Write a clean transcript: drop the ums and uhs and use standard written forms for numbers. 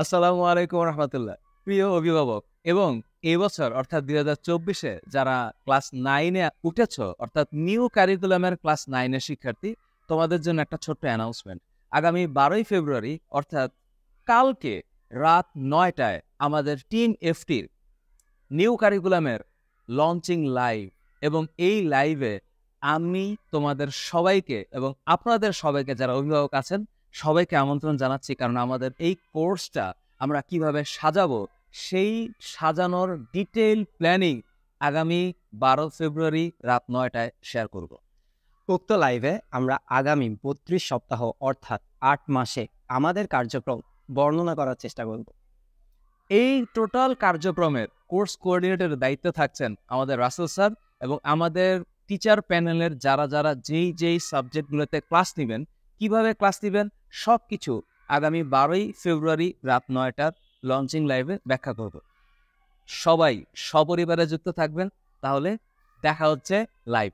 আসসালামু আলাইকুম রহমতুল্লাহ। প্রিয় অভিভাবক এবং এই বছর অর্থাৎ 2024-এ যারা ক্লাস 9-এ উঠেছ অর্থাৎ নিউ কারিকুলামের ক্লাস 9-এর শিক্ষার্থী, তোমাদের জন্য একটা ছোট্ট অ্যানাউন্সমেন্ট। আগামী 12ই ফেব্রুয়ারি অর্থাৎ কালকে রাত 9টায় আমাদের টিম এফটির নিউ কারিকুলামের লঞ্চিং লাইভ, এবং এই লাইভে আমি তোমাদের সবাইকে এবং আপনাদের সবাইকে যারা অভিভাবক আছেন সবাইকে আমন্ত্রণ জানাচ্ছি, কারণ আমাদের এই কোর্সটা আমরা কিভাবে সাজাবো সেই সাজানোর ডিটেইল প্ল্যানিং আগামী 12 ফেব্রুয়ারি রাত 9টায় শেয়ার করব। উক্ত লাইভে আমরা আগামী 32 সপ্তাহ অর্থাৎ 8 মাসে আমাদের কার্যক্রম বর্ণনা করার চেষ্টা করব। এই টোটাল কার্যক্রমের কোর্স কোঅর্ডিনেটরের দায়িত্বে থাকছেন আমাদের রাসেল স্যার, এবং আমাদের টিচার প্যানেলের যারা যারা যেই সাবজেক্টগুলোতে ক্লাস নেবেন, কিভাবে ক্লাস নেবেন, সব কিছু আগামী 12ই ফেব্রুয়ারি রাত 9টার লঞ্চিং লাইভে ব্যাখ্যা করব। সবাই সপরিবারে যুক্ত থাকবেন। তাহলে দেখা হচ্ছে লাইভ।